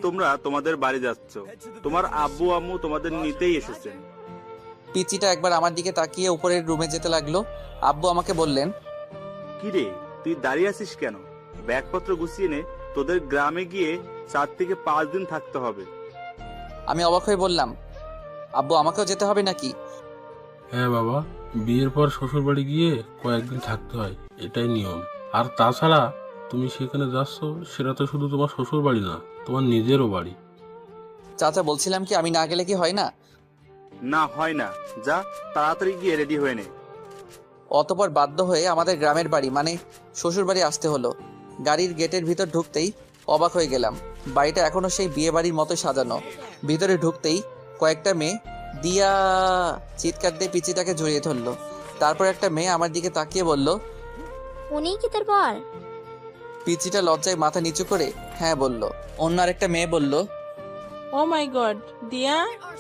তোমরা তোমাদের বাড়ি যাচ্ছ। তোমার আব্বু আম্মু তোমাদের নিতেই এসেছেন। পিচিটা একবার আমার দিকে তাকিয়ে উপরের রুমে যেতে লাগলো। আব্বু আমাকে বললেন, কিরে, তুই দাঁড়িয়ে আছিস কেন? ব্যাগপত্র গুছিয়ে নে, তোদের গ্রামে গিয়ে 4 থেকে 5 দিন থাকতে হবে। আমি অবাক হয়ে বললাম, আব্বু আমাকেও যেতে হবে নাকি? হ্যাঁ বাবা, বিয়ের পর শ্বশুর বাড়ি গিয়ে কয়েকদিন থাকতে হয়, এটাই নিয়ম। আর তাছাড়া তুমি সেখানে যাচ্ছ, সেটা তো শুধু তোমার শ্বশুর বাড়ি না, তোমার নিজেরও বাড়ি। চাচা, বলছিলাম কি আমি না গেলে কি হয় না? না, হয় না। যা, তাড়াতাড়ি গিয়ে রেডি হয়ে নে। অতপর বাধ্য হয়ে আমাদের গ্রামের বাড়ি মানে শ্বশুর বাড়ি আসতে হলো। গাড়ির গেটের ভিতর ঢুকতেই অবাক হয়ে গেলাম। বাড়িটা এখনো সেই বিয়ে বাড়ির মতো সাজানো। ভিতরে ঢুকতেই কয়েকটা মেয়ে দিয়া চিৎকার দিয়ে পিচিটাকে জড়িয়ে ধরলো। তারপর একটা মেয়ে আমার দিকে তাকিয়ে বলল, উনিই কি তোর বর? পিচিটা লজ্জায় মাথা নিচু করে হ্যাঁ বলল। অন্য আরেকটা মেয়ে বলল, ও মাই গড দিয়া,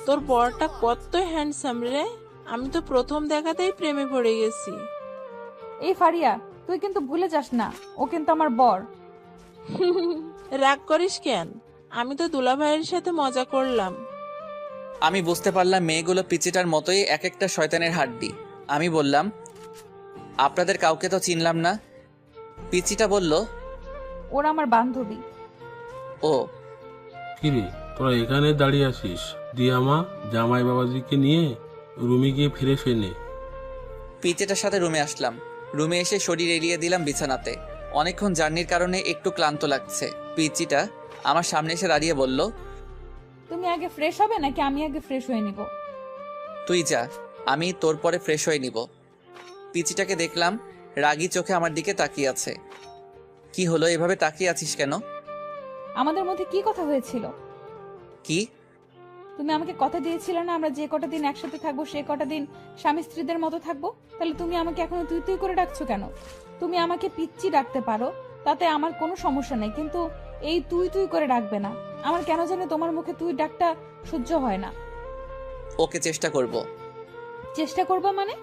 তোর বরটা কত হ্যান্ডসাম রে। আমি তো প্রথম দেখাতেই প্রেমে পড়ে গেছি। এই ফারিয়া, তুই কিন্তু ভুলে যাস না, ও কিন্তু আমার বর। রাগ করিস কেন? আমি তো দুলাভাইয়ের সাথে মজা করলাম। আমি বুঝতে পারলাম মেয়েগুলো পিচিটার মতোই এক একটা শয়তানের হাড্ডি। আমি বললাম, আপনাদের কাউকে তো চিনলাম না। পিচিটা বলল, ওরা আমার বান্ধবী। ও। কিরে, তোরা এখানে দাঁড়িয়ে আসিস? দিয়া মা, জামাই বাবাজিকে নিয়ে রুমে গিয়ে ফিরে নে। পিচিটার সাথে রুমে আসলাম। রুমে এসে শরীর এলিয়ে দিলাম বিছানাতে। অনেকক্ষণ জার্নির কারণে একটু ক্লান্ত লাগছে। পিচিটা আমার সামনে এসে দাঁড়িয়ে বলল, তুমি আগে ফ্রেশ হবে নাকি আমি আগে ফ্রেশ হয়ে নিব? তুই যা, আমি তোর পরে ফ্রেশ হয়ে নিব। পিচিটাকে দেখলাম রাগী চোখে আমার দিকে তাকিয়ে আছে। কি হলো, এভাবে তাকিয়ে আছিস কেন? আমাদের মধ্যে কি কথা হয়েছিল? কি? তুমি আমাকে কথা দিয়েছিলে না আমরা যে কটা দিন একসাথে থাকবো সে কটা দিন স্বামী স্ত্রীদের মতো থাকবো। তাহলে তুমি আমাকে এখনো তুই তুই করে ডাকছো কেন? তুমি আমাকে পিচ্চি ডাকতে পারো, তাতে আমার কোনো সমস্যা নেই, কিন্তু এই তুই তুই করে ডাকবে না। আমার কেন জানি তোমার মুখে তুই ডাকটা সহ্য হয় না। ওকে, চেষ্টা করব। চেষ্টা করবা মানে?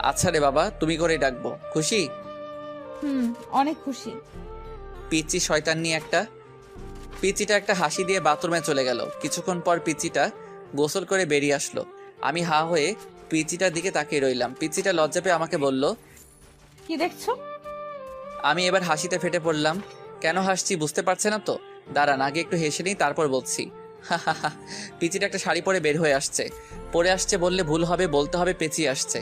আচ্ছা রে বাবা, তুমি করে ডাকবো, খুশি? অনেক খুশি। পিচি শয়তান নিয়ে একটা। পিচিটা একটা হাসি দিয়ে বাথরুমে চলে গেল। কিছুক্ষণ পর পিচিটা গোসল করে বেরিয়ে আসলো। আমি হা হয়ে পিচিটার দিকে তাকিয়ে রইলাম। পিচিটা লজ্জা পেয়ে আমাকে বলল, কি দেখছো? আমি এবার হাসিতে ফেটে পড়লাম। কেন হাসছি বুঝতে পারছে না তো? দাঁড়ান, আগে একটু হেসে নিই, তারপর বলছি। পিচিটা একটা শাড়ি পরে বের হয়ে আসছে। পরে আসছে বললে ভুল হবে, বলতে হবে পেঁচিয়ে আসছে।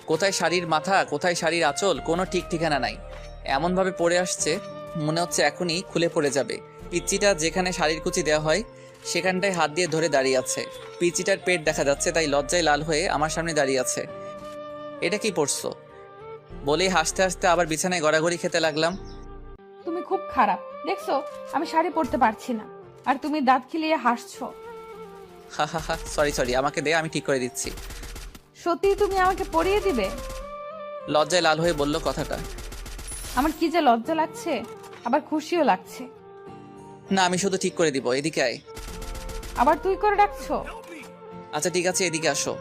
কোথায় শাড়ির মাথা, কোথায় শাড়ির আঁচল, কোনো ঠিক ঠিকানা নাই। এমনভাবে পরে আসছে মনে হচ্ছে এখনই খুলে পড়ে যাবে। পিচিটা যেখানে শাড়ির কুচি দেওয়া হয় সেখানটায় হাত দিয়ে ধরে দাঁড়িয়ে আছে। পিচিটার পেট দেখা যাচ্ছে, তাই লজ্জায় লাল হয়ে আমার সামনে দাঁড়িয়ে আছে। এটা কি পরছো? বলেই হাসতে হাসতে আবার বিছানায় গড়াগড়ি খেতে লাগলাম। তুমি খুব খারাপ দেখছো, আমি শাড়ি পরতে পারছি না আর তুমি দাঁত খিলিয়ে হাসছো। হা, সরি, আমাকে দে, আমি ঠিক করে দিচ্ছি। সত্যি তুমি আমাকে পরিয়ে দিবে? লজ্জায় লাল হয়ে বলল কথাটা। আমার কি যে লজ্জা লাগছে, আবার খুশিও লাগছে। না, আমি শুধু ঠিক করে দিব, এদিকে আয়। আবার তুই করে ডাকছো? আচ্ছা ঠিক আছে, এদিকে আসো।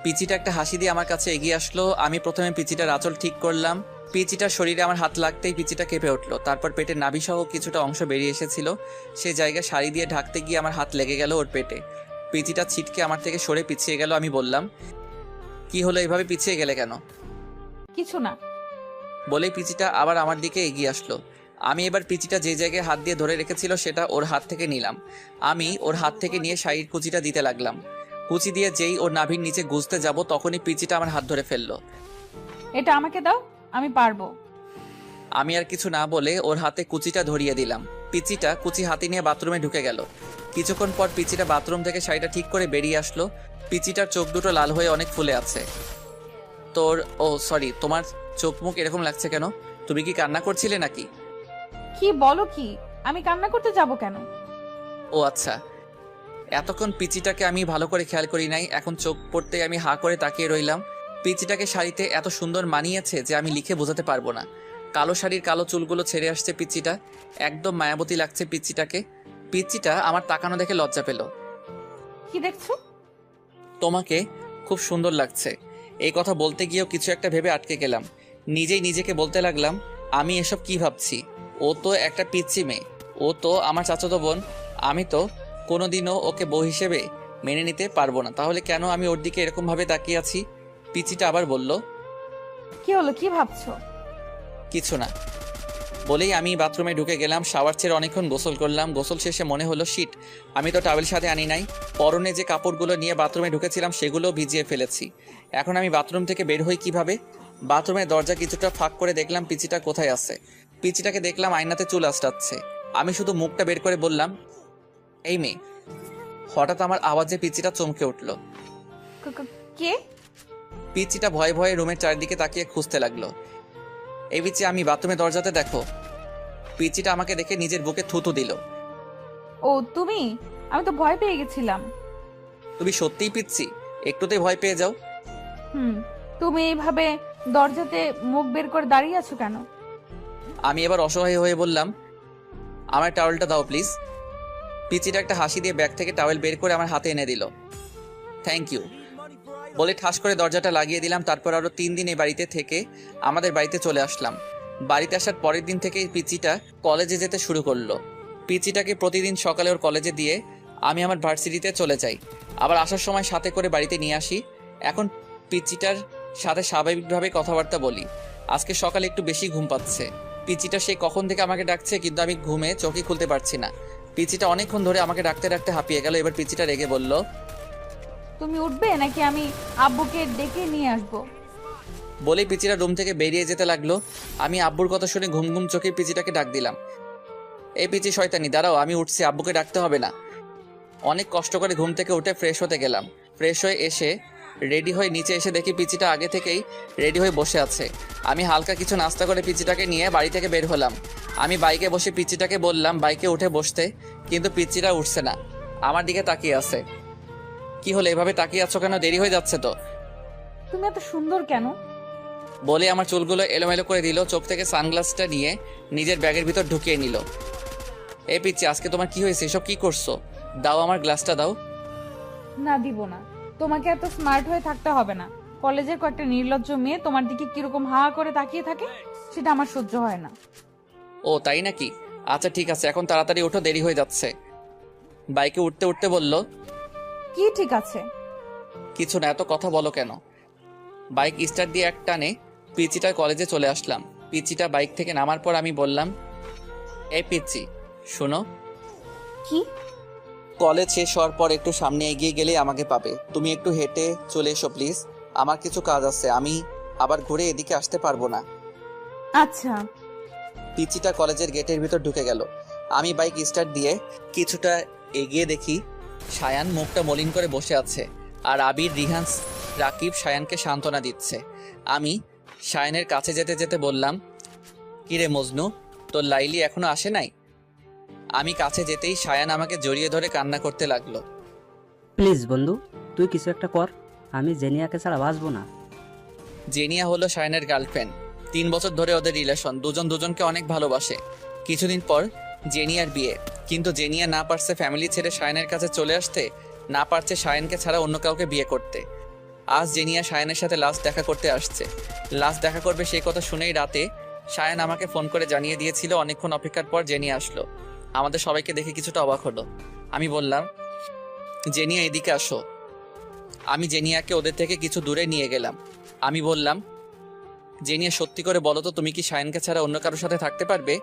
পিচিটা একটা হাসি দিয়ে আমার কাছে এগিয়ে আসলো। আমি প্রথমে পিচিটার আঁচল ঠিক করলাম। পিচিটার শরীরে আমার হাত লাগতেই পিচিটা কেঁপে উঠলো। তারপর পেটের নাভিসহ কিছুটা অংশ বেরিয়ে এসেছিল। সেই জায়গায় শাড়ি দিয়ে ঢাকতে গিয়ে আমার হাত লেগে গেল ওর পেটে। পিচিটা ছিটকে আমার থেকে সরে পিছিয়ে গেল। আমি বললাম, কি হলো, এভাবে পিছিয়ে গেলে কেন? কিছু না। বলেই পিচিটা আবার আমার দিকে এগিয়ে আসলো। আমি এবার পিচিটা যে জায়গায় হাত দিয়ে ধরে রেখেছিল সেটা ওর হাত থেকে নিলাম। আমি ওর হাত থেকে নিয়ে শাড়ির কুচিটা দিতে লাগলাম। কুচি দিয়ে যেই ওর নাভির নিচে গুজতে যাব তখনই পিচিটা আমার হাত ধরে ফেললো। এটা আমাকে দাও, আমি পারবো। আমি আর কিছু না বলে ওর হাতে কুচিটা ধরিয়ে দিলাম। পিচিটা কুচি হাতে নিয়ে বাথরুমে ঢুকে গেল। কিছুক্ষণ পর পিচিটা বাথরুম থেকে শাড়িটা ঠিক করে বেরিয়ে আসলো। পিচিটার চোখ দুটো লাল হয়ে অনেক ফুলে আছে। সরি, তোমার চোখ মুখ এরকম লাগছে কেন? তুমি কি কান্না করছিলে নাকি? কি বলো কি? আমি কান্না করতে যাব কেন? ও আচ্ছা, এতক্ষণ পিচিটাকে আমি ভালো করে খেয়াল করি নাই। এখন চোখ পড়তে আমি হা করে তাকিয়ে রইলাম। পিচিটাকে শাড়িতে এত সুন্দর মানিয়েছে যে আমি লিখে বোঝাতে পারবো না। কালো শাড়ির কালো চুলগুলো ছেড়ে আসছে পিচিটা, একদম মায়াবতী লাগছে পিচিটাকে। পিচিটা আমার তাকানো দেখে লজ্জা পেল। কি দেখছো? তোমাকে খুব সুন্দর লাগছে। এই কথা বলতে গিয়েও কিছু একটা ভেবে আটকে গেলাম। নিজেই নিজেকে বলতে লাগলাম, আমি এসব কি ভাবছি? ও তো একটা পিচ্চি মেয়ে, ও তো আমার চাচাতো বোন, আমি তো কোনোদিনও ওকে বউ হিসেবে মেনে নিতে পারবো না, তাহলে কেন আমি ওর দিকে এরকমভাবে তাকিয়ে আছি? পিচিটা আবার বলল, কি হলো, কি ভাবছো? কিছু না বলেই আমি বাথরুমে ঢুকে গেলাম। শাওয়ার ছেড়ে অনেকক্ষণ গোসল করলাম। গোসল শেষে মনে হলো শিট, আমি তো টাওয়েল সাথে আনি নাই। পরনে যে কাপড়গুলো নিয়ে বাথরুমে ঢুকেছিলাম সেগুলো ভিজিয়ে ফেলেছি। এখন আমি বাথরুম থেকে বের হই কিভাবে? বাথরুমের দরজা কিছুটা ফাঁক করে দেখলাম পিচিটা কোথায় আছে। পিচিটাকে দেখলাম আয়নাতে চুল আঁচড়াচ্ছে। আমি শুধু মুখটা বের করে বললাম, এই মেয়ে। হঠাৎ আমার আওয়াজে পিচিটা চমকে উঠল। কে? পিচিটা ভয়ে ভয়ে রুমের চারিদিকে তাকিয়ে খুঁজতে লাগলো। এই পিচি, আমি বাথরুমের দরজাতে, দেখো। পিচিটা আমাকে দেখে নিজের বুকে থুতু দিল। ও তুমি? আমি তো ভয় পেয়ে গেছিলাম। তুমি সত্যিই পিচ্ছি? একটুতেই ভয় পেয়ে যাও? তুমি এইভাবে দরজাতে মুখ বের করে দাঁড়িয়ে আছো কেন? আমি এবার অসহায় হয়ে বললাম, আমার টাওয়েলটা দাও প্লিজ। পিচিটা একটা হাসি দিয়ে ব্যাগ থেকে টাওয়েল বের করে আমার হাতে এনে দিল। থ্যাংক ইউ বলে ঠাস করে দরজাটা লাগিয়ে দিলাম। তারপর আরো 3 দিন এই বাড়িতে থেকে আমাদের বাড়িতে চলে আসলাম। বাড়িতে আসার পরের দিন থেকেই পিচিটা কলেজে যেতে শুরু করলো। পিচিটাকে প্রতিদিন সকালে ওর কলেজে দিয়ে আমি আমার ভার্সিটিতে চলে যাই, আবার আসার সময় সাথে করে বাড়িতে নিয়ে আসি। এখন পিচিটার সাথে স্বাভাবিকভাবে কথাবার্তা বলি। আজকে সকালে একটু বেশি ঘুম পাচ্ছে। পিচিটা সে কখন থেকে আমাকে ডাকছে, কিন্তু আমি ঘুমে চোখই খুলতে পারছি না। পিচিটা অনেকক্ষণ ধরে আমাকে ডাকতে ডাকতে হাঁপিয়ে গেল। এবার পিচিটা রেগে বলল, তুমি উঠবে নাকি আমি আব্বুকে ডেকে নিয়ে আসবো? বলেই পিচিটা রুম থেকে বেরিয়ে যেতে লাগলো। আমি আব্বুর কথা শুনে ঘুম ঘুম চোখে পিচিটাকে ডাক দিলাম, এই পিচি শয়তানি, দাঁড়াও, আমি উঠছি, আব্বুকে ডাকতে হবে না। অনেক কষ্ট করে ঘুম থেকে উঠে ফ্রেশ হতে গেলাম। ফ্রেশ হয়ে এসে রেডি হয়ে নিচে এসে দেখি পিচিটা আগে থেকেই রেডি হয়ে বসে আছে। আমি হালকা কিছু নাস্তা করে পিচিটাকে নিয়ে বাড়ি থেকে বের হলাম। আমি বাইকে বসে পিচিটাকে বললাম বাইকে উঠে বসতে, কিন্তু পিচিটা উঠছে না, আমার দিকে তাকিয়ে আছে। কি হলো, এভাবে তাকিয়ে আছো কেন? দেরি হয়ে যাচ্ছে তো। তুমি এত সুন্দর কেন? বলে আমার চুলগুলো এলোমেলো করে দিল। চোখ থেকে সানগ্লাসটা নিয়ে নিজের ব্যাগের ভিতর ঢুকিয়ে নিল। এই পিচ্ছি, আজকে তোমার কি হয়েছে? এসব কি করছো? দাও, আমার গ্লাসটা দাও। না, দিব না। তোমাকে এত স্মার্ট হয়ে থাকতে হবে না। কলেজের কয়েকটা নির্লজ্জ মেয়ে তোমার দিকে কিরকম হা করে তাকিয়ে থাকে, সেটা আমার সহ্য হয় না। ও তাই নাকি? আচ্ছা ঠিক আছে, এখন তাড়াতাড়ি ওঠো, দেরি হয়ে যাচ্ছে। বাইকে উঠতে উঠতে বলল, কি ঠিক আছে? কিছু না, এত কথা বলো কেন? বাইক স্টার্ট দিয়ে এক টানে পিচিটার কলেজে চলে আসলাম। পিচিটা বাইক থেকে নামার পর আমি বললাম, এই পিচি শোনো, কি? কলেজ শেষ হওয়ার পর একটু সামনে এগিয়ে গেলেই আমাকে পাবে। তুমি একটু হেঁটে চলে এসো প্লিজ, আমার কিছু কাজ আছে, আমি আবার ঘুরে এদিকে আসতে পারবো না। আচ্ছা। পিচিটা কলেজের গেটের ভিতর ঢুকে গেল। আমি বাইক স্টার্ট দিয়ে কিছুটা এগিয়ে দেখি সায়ান মুখটা মলিন করে বসে আছে, আর আবির, রিহান, রাকিব সায়ানকে সান্ত্বনা দিচ্ছে। আমি সায়ানের কাছে যেতে যেতে বললাম, কিরে মজনু, তোর লাইলি এখনো আসে নাই? আমি কাছে যেতেই সায়ান আমাকে জড়িয়ে ধরে কান্না করতে লাগলো। প্লিজ বন্ধু, তুই কিছু একটা কর, আমি জেনিয়াকে ছাড়া বাঁচবো না। জেনিয়া হলো সায়ানের গার্লফ্রেন্ড। 3 বছর ধরে ওদের রিলেশন, দুজন দুজনকে অনেক ভালোবাসে। কিছুদিন পর জেনিয়ার বিয়ে, কিন্তু জেনিয়া না পারছে ফ্যামিলি ছেড়ে সায়ানের কাছে চলে আসতে, না পারছে সায়ানকে ছাড়া অন্য কাউকে বিয়ে করতে। আজ জেনিয়া সায়ানের সাথে লাস্ট দেখা করতে আসছে। লাস্ট দেখা করবে সেই কথা শুনেই রাতে সায়ান আমাকে ফোন করে জানিয়ে দিয়েছিল। অনেকক্ষণ অপেক্ষার পর জেনিয়া আসলো। আমাদের সবাইকে দেখে কিছুটা অবাক হলো। আমি বললাম, জেনিয়া এদিকে আসো। আমি জেনিয়াকে ওদের থেকে কিছু দূরে নিয়ে গেলাম। আমি বললাম, জেনিয়া সত্যি করে বলো তো, তুমি কি সায়ানকে ছাড়া অন্য কারোর সাথে থাকতে পারবে?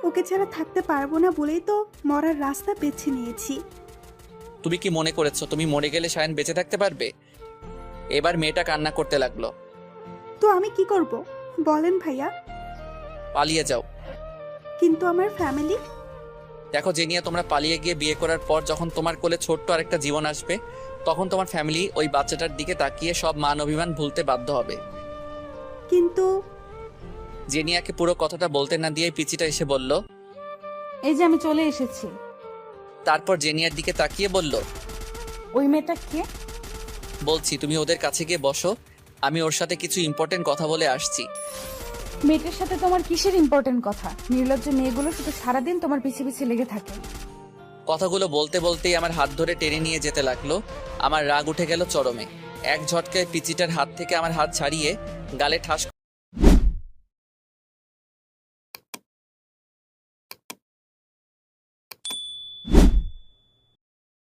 ওকে ছাড়া থাকতে পারবো না বলেই তো মরার রাস্তা বেছে নিয়েছি। তুমি কি মনে করেছো তুমি মরে গেলে সায়ান বেঁচে থাকতে পারবে? এবার মেয়েটা কান্না করতে লাগলো। তো আমি কি করব বলেন ভাইয়া? পালিয়ে যাও। কিন্তু আমার ফ্যামিলি? দেখো জেনিয়া, তোমরা পালিয়ে গিয়ে বিয়ে করার পর যখন তোমার কোলে ছোট্ট আরেকটা জীবন আসবে, তখন তোমার ফ্যামিলি ওই বাচ্চাটার দিকে তাকিয়ে সব মান অভিমান ভুলতে বাধ্য হবে। কিন্তু জেনিয়াকে পুরো কথাটা বলতে না দিয়ে পিচিটা এসে বলল। এই যে আমি চলে এসেছি। তারপর জেনিয়ার দিকে তাকিয়ে বলল, ওই মেয়েটা কে? বলছি তুমি ওদের কাছে গিয়ে বসো, আমি ওর সাথে কিছু ইম্পর্টেন্ট কথা বলে আসছি। মেয়েটার সাথে তোমার কিসের ইম্পর্টেন্ট কথা? নির্লজ্জ মেয়েগুলো শুধু সারাদিন তোমার পিছে পিছে লেগে থাকে। কথাগুলো বলতে বলতেই আমার হাত ধরে টেনে নিয়ে যেতে লাগলো। আমার রাগ উঠে গেল চরমে। এক ঝটকায় পিচিটার হাত থেকে আমার হাত ছাড়িয়ে গালে ঠাস